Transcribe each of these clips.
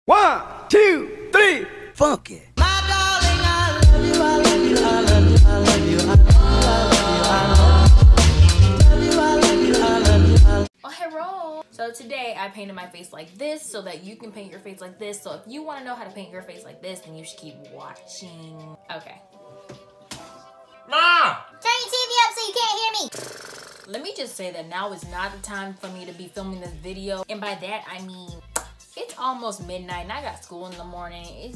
1, 2, 3, funk it. My darling, I love you, I love you, I love you, I love you, I love you, I love you, I love you, I love you. Oh, hello. So today I painted my face like this so that you can paint your face like this. So if you want to know how to paint your face like this, then you should keep watching. Okay. Mom! Turn your TV up so you can't hear me. Let me just say that now is not the time for me to be filming this video. And by that, I mean, it's almost midnight and I got school in the morning.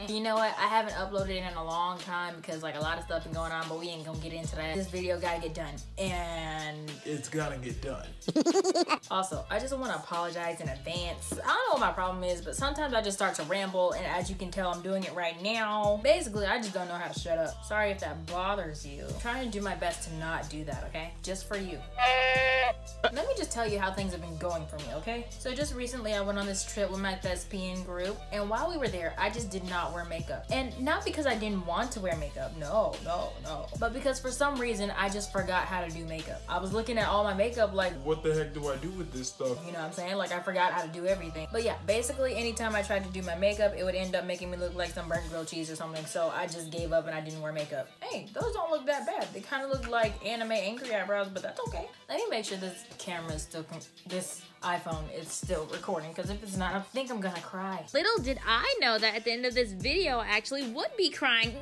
You know what? I haven't uploaded it in a long time because like a lot of stuff been going on, but we ain't gonna get into that. This video gotta get done. And It's gonna get done. also, I just want to apologize in advance. I don't know what my problem is, but sometimes I just start to ramble, and as you can tell, I'm doing it right now. Basically, I just don't know how to shut up. Sorry if that bothers you. I'm trying to do my best to not do that, okay? Just for you. Let me just tell you how things have been going for me, okay? So just recently, I went on this trip with my thespian group, and while we were there, I just did not wear makeup. And not because I didn't want to wear makeup, no, but because for some reason, I just forgot how to do makeup. I was looking at all my makeup like, What the heck do I do with this stuff? you know what I'm saying? Like I forgot how to do everything. But yeah, basically anytime I tried to do my makeup, it would end up making me look like some burnt grilled cheese or something. So I just gave up and I didn't wear makeup. Hey, those don't look that bad. They kind of look like anime angry eyebrows, but that's okay. Let me make sure this camera is still, this iPhone is still recording, because if it's not, I think I'm gonna cry. Little did I know that at the end of this video, I actually would be crying.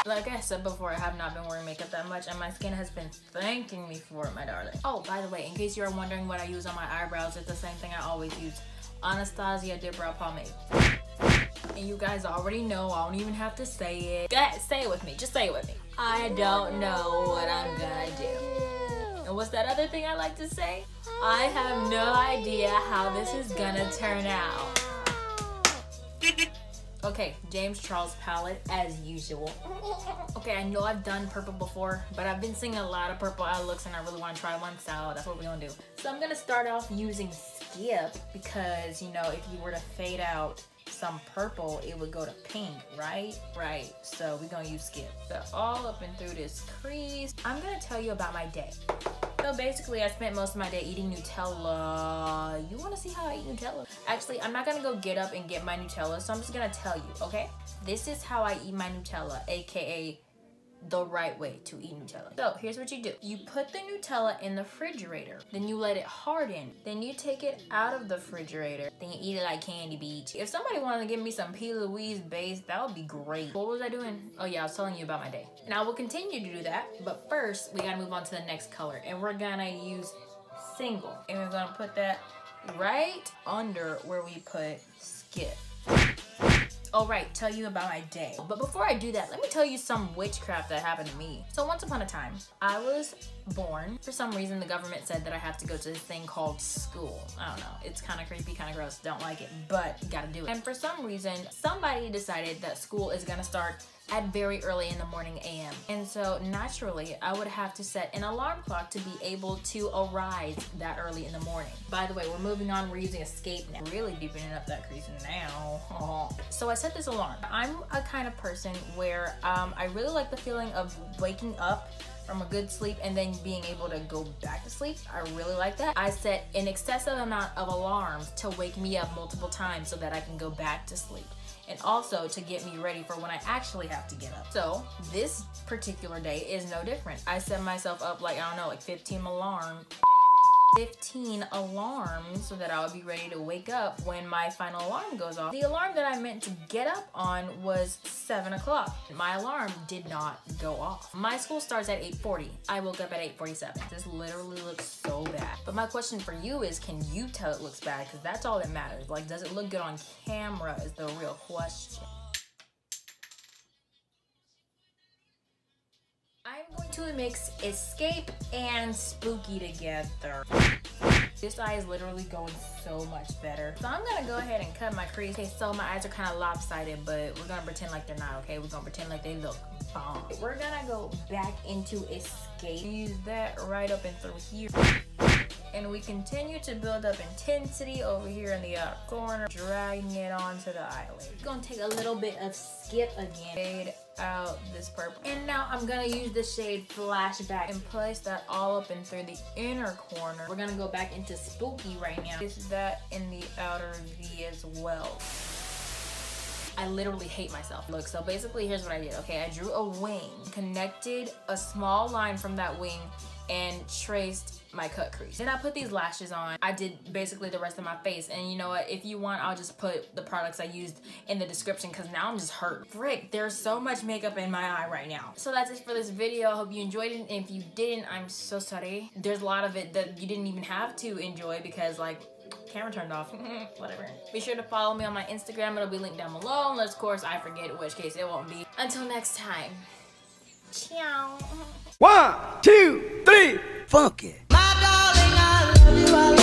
Like I said before, I have not been wearing makeup that much, and my skin has been thanking me for it, my darling. Oh, by the way, in case you're wondering what I use on my eyebrows, it's the same thing I always use. Anastasia Dip Brow Pomade. And you guys already know, I don't even have to say it. Go ahead, say it with me, just say it with me. I don't know what I'm gonna do. And what's that other thing I like to say? I have no idea how this is gonna turn out. Okay, James Charles palette as usual. Okay, I know I've done purple before, but I've been seeing a lot of purple eye looks and I really want to try one, so that's what we're gonna do. So I'm gonna start off using Skip because, you know, if you were to fade out some purple, it would go to pink, right? Right, so we're gonna use Skip. So all up and through this crease. I'm gonna tell you about my day. So basically, I spent most of my day eating Nutella. You wanna see how I eat Nutella? Actually, I'm not gonna go get up and get my Nutella, so I'm just gonna tell you, okay? This is how I eat my Nutella, AKA the right way to eat Nutella. So here's what you do. You put the Nutella in the refrigerator, then you let it harden, then you take it out of the refrigerator, then you eat it like candy beach. If somebody wanted to give me some P. Louise base, that would be great. What was I doing? Oh yeah, I was telling you about my day. And I will continue to do that, but first we gotta move on to the next color, and we're gonna use Single, and we're gonna put that right under where we put Skip. All right, tell you about my day. But before I do that, let me tell you some witchcraft that happened to me. So once upon a time, I was born. For some reason, the government said that I have to go to this thing called school. I don't know, it's kind of creepy, kind of gross, don't like it, but you gotta do it. And for some reason, somebody decided that school is gonna start at very early in the morning AM. And so naturally, I would have to set an alarm clock to be able to arise that early in the morning. By the way, we're moving on, we're using Escape now. Really deepening up that crease now. So I set this alarm. I'm a kind of person where I really like the feeling of waking up from a good sleep and then being able to go back to sleep. I really like that. I set an excessive amount of alarms to wake me up multiple times so that I can go back to sleep, and also to get me ready for when I actually have to get up. So this particular day is no different. I set myself up like, I don't know, like 15 alarms so that I would be ready to wake up when my final alarm goes off. The alarm that I meant to get up on was 7 o'clock. My alarm did not go off. My school starts at 8:40. I woke up at 8:47. This literally looks so bad. But my question for you is, can you tell it looks bad? Because that's all that matters. Like, does it look good on camera is the real question. I'm going to mix Escape and Spooky together. This eye is literally going so much better. So I'm gonna go ahead and cut my crease. Okay, so my eyes are kind of lopsided, but we're gonna pretend like they're not, okay? We're gonna pretend like they look bomb. We're gonna go back into Escape. Use that right up and through here. And we continue to build up intensity over here in the outer corner, dragging it onto the eyelid. We're gonna take a little bit of Skip again. Fade out this purple. And now I'm gonna use the shade Flashback and place that all up and through the inner corner. We're gonna go back into Spooky right now. Place that in the outer V as well. I literally hate myself. Look, so basically here's what I did, okay? I drew a wing, connected a small line from that wing, and traced my cut crease. Then I put these lashes on. I did basically the rest of my face, and you know what? If you want, I'll just put the products I used in the description because now I'm just hurt. Frick, there's so much makeup in my eye right now. So that's it for this video. I hope you enjoyed it, and if you didn't, I'm so sorry. There's a lot of it that you didn't even have to enjoy because like, camera turned off. Whatever. Be sure to follow me on my Instagram. It'll be linked down below, unless of course I forget, in which case it won't be. Until next time. Ciao. 1, 2, 3, funky. My darling, I love you.